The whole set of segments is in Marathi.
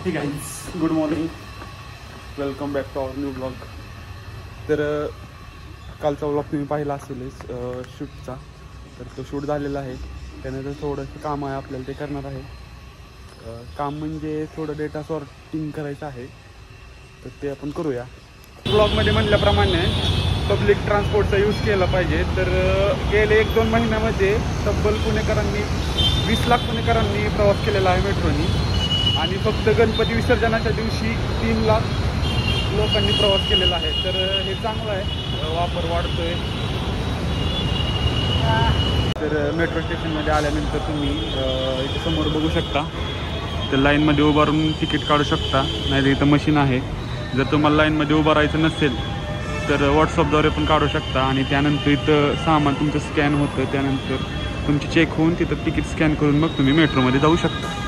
हे guys, good morning, welcome back to our new blog. तर कालचा ब्लॉग तुम्ही पाहिला असेलच शूटचा. तर तो शूट झालेला आहे. त्यानंतर थोडंसं काम आहे आपल्याला, ते करणार आहे. काम म्हणजे थोडं डेटा सॉर्टिंग करायचं आहे, तर ते आपण करूया. ब्लॉगमध्ये म्हटल्याप्रमाणे पब्लिक ट्रान्सपोर्टचा यूज केला पाहिजे. तर गेले 1-2 महिन्यामध्ये तब्बल पुणेकरांनी 20 लाख पुणेकरांनी प्रवास केलेला आहे मेट्रोनी. आणि फक्त गणपती विसर्जनाच्या दिवशी 3 लाख लोकांनी प्रवास केलेला आहे. तर हे चांगलं आहे, वापर वाढतोय. तर मेट्रो स्टेशनमध्ये आल्यानंतर तुम्ही इथे समोर बघू शकता, तर लाईनमध्ये उभा राहून तिकीट काढू शकता. नाही तर इथं मशीन आहे. जर तुम्हाला लाईनमध्ये उभं राहायचं नसेल तर व्हॉट्सअपद्वारे पण काढू शकता. आणि त्यानंतर इथं सामान तुमचं स्कॅन होतं, त्यानंतर तुमची चेक होऊन तिथं तिकीट स्कॅन करून मग तुम्ही मेट्रोमध्ये जाऊ शकता.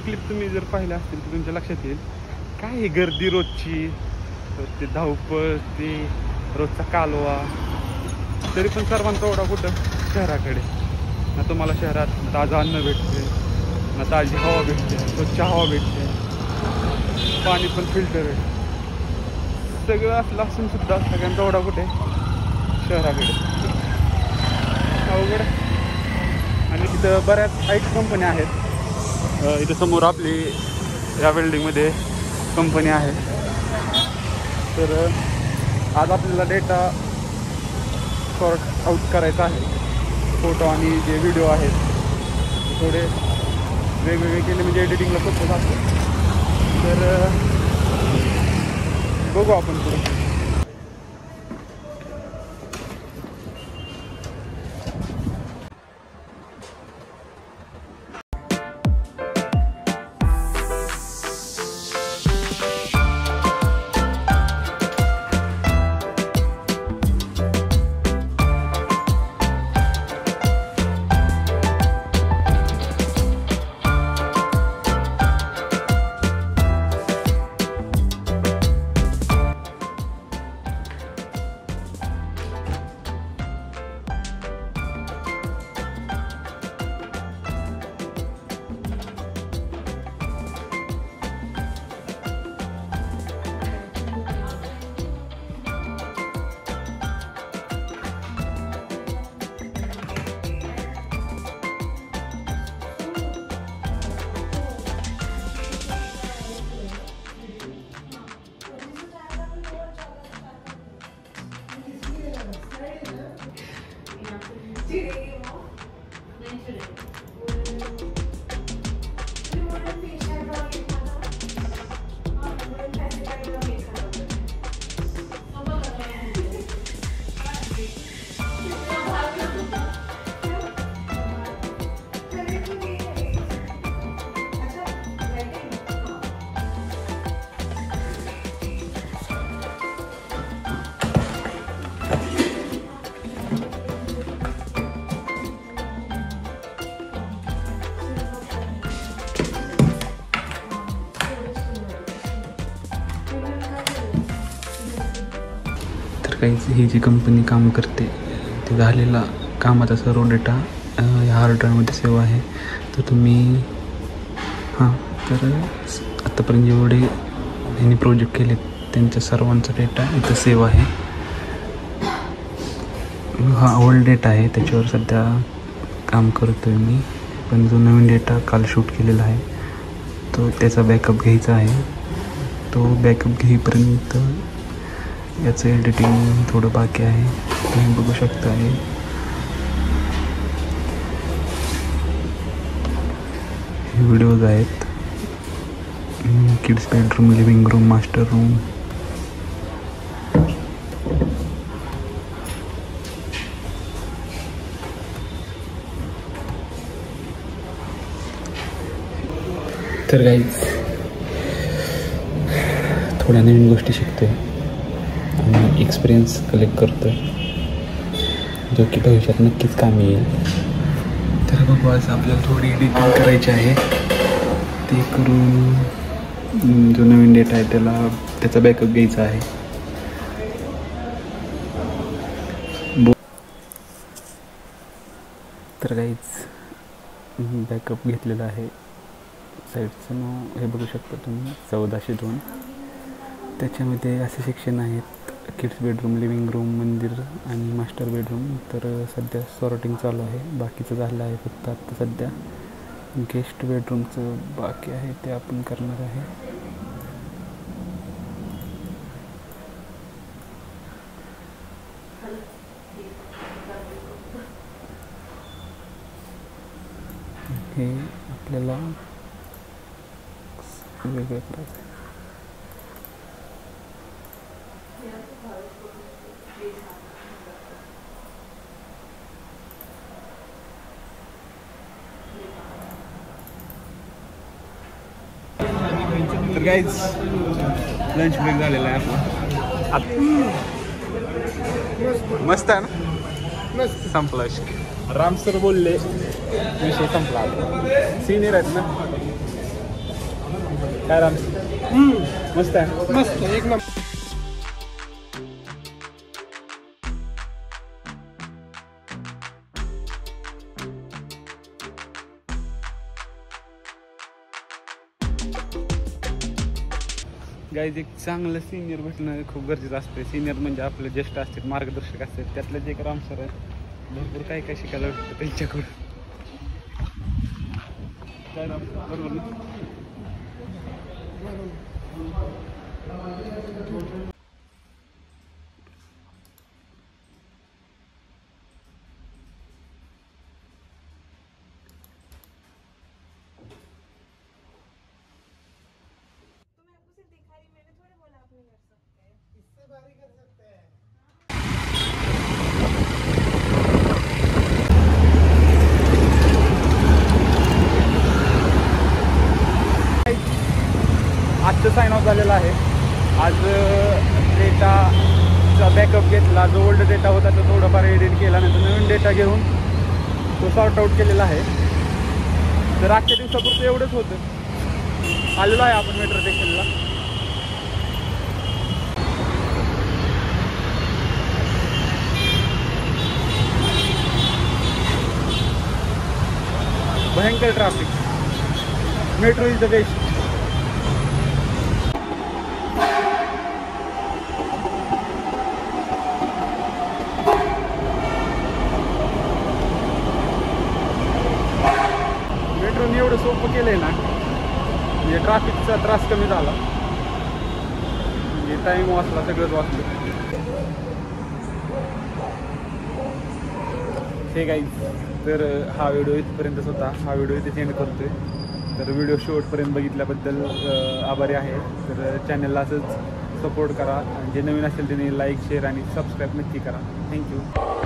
क्लिप तुम्ही जर पाहिल्या असतील तर तुमच्या लक्षात येईल काय ही गर्दी रोजची, ते धावपळ, ते रोजचा कालवा. तरी पण सर्वांचा ओढा कुठं? शहराकडे. ना तुम्हाला शहरात ताजं अन्न भेटते, ना ताजी हवा भेटते, स्वच्छ हवा भेटते, पाणी पण फिल्टर आहे. सगळं असलं असून सुद्धा सगळ्यांचा ओढा कुठे? शहराकडे. अवघड. आणि तिथं बऱ्याच IT कंपन्या आहेत. इथं समोर आपली या बिल्डिंगमध्ये कंपनी आहे. तर आज आपल्याला डेटा सॉर्ट आउट करायचा आहे. फोटो आणि जे व्हिडिओ आहेत थोडे वेगवेगळे केले म्हणजे एडिटिंगला सोपं जातं. तर बघू आपण पुढे. काहीच ही जी कंपनी काम करते ते झालेला कामाचा सर्व डेटा या हार्ड ड्राईव्हमध्ये सेव्ह आहे. तर तुम्ही तर आत्तापर्यंत जेवढे यांनी प्रोजेक्ट केले त्यांच्या सर्वांचा डेटा इथं सेव्ह आहे. हा ओल्ड डेटा आहे, त्याच्यावर सध्या काम करतो आहे मी. पण जो नवीन डेटा काल शूट केलेला आहे तो त्याचा बॅकअप घ्यायचा आहे. तो बॅकअप घेईपर्यंत याचं एडिटिंग थोडं बाकी आहे. तुम्ही बघू शकता. हे व्हिडिओज आहेत. Kids bedroom, living room, master room. तर गाईज थोड्या नवीन गोष्टी शिकतोय आणि एक्सपिरियन्स कलेक्ट करतोय जो की भविष्यात नक्कीच कामी येईल. तर बघू आज आपल्याला थोडी एडिटिंग करायची आहे. ते करून जो नवीन डेटा आहे त्याचा बॅकअप घ्यायचा आहे. तर काहीच बॅकअप घेतलेला आहे. साईटचं नाव हे बघू शकता तुम्ही 1402. त्याच्यामध्ये असे सेक्शन आहेत किड्स बेडरूम, लिव्हिंग रूम, मंदिर आणि मास्टर बेडरूम. तर सध्या सॉर्टिंग चालू आहे. बाकीचं झालं आहे फक्त आता सध्या गेस्ट बेडरूमचं बाकी आहे ते आपण करणार आहे. हे आपल्याला वेगळं करायचं. तर गाईज लंच ब्रेक झालेला आहे आपला. मस्त आहे ना. संपला राम सर बोलले विषय संपला. सिनियर आहेत ना काय राम. मस्त आहे. मस्त एक नंबर. गाईज एक चांगलं सिनियर भेटणं खूप गरजेचं असतं. सिनियर म्हणजे आपले ज्येष्ठ असतात, मार्गदर्शक असतात. त्यातलं एक राम सर आहे. भरपूर काय काय शिकायला भेटतं त्यांच्याकडून. काय राम बरोबर ना. आजचं साइन ऑफ झालेलं आहे. आज डेटाचा बॅकअप घेतला. जो ओल्ड डेटा होता तो थोडाफार एडिट केला, नंतर नवीन डेटा घेऊन तो सॉर्ट आऊट केलेला आहे. तर आजच्या दिवसापुरतं एवढंच होतं. आलेलो आहे आपण मेट्रो स्टेशनला. भयंकर traffic. Metro is the best. मेट्रोने एवढं सोपं केलं आहे ना, म्हणजे ट्रॅफिकचा त्रास कमी झाला, म्हणजे टाईम वाचला, सगळंच वाचलं. हे गाईज तर हा व्हिडिओ इथपर्यंतच होता. हा व्हिडिओ इथे सेंड करतोय. तर व्हिडिओ शेवटपर्यंत बघितल्याबद्दल आभारी आहे. तर चॅनलला असंच सपोर्ट करा. जे नवीन असेल त्यांनी लाईक, शेअर आणि सबस्क्राईब नक्की करा. थँक्यू.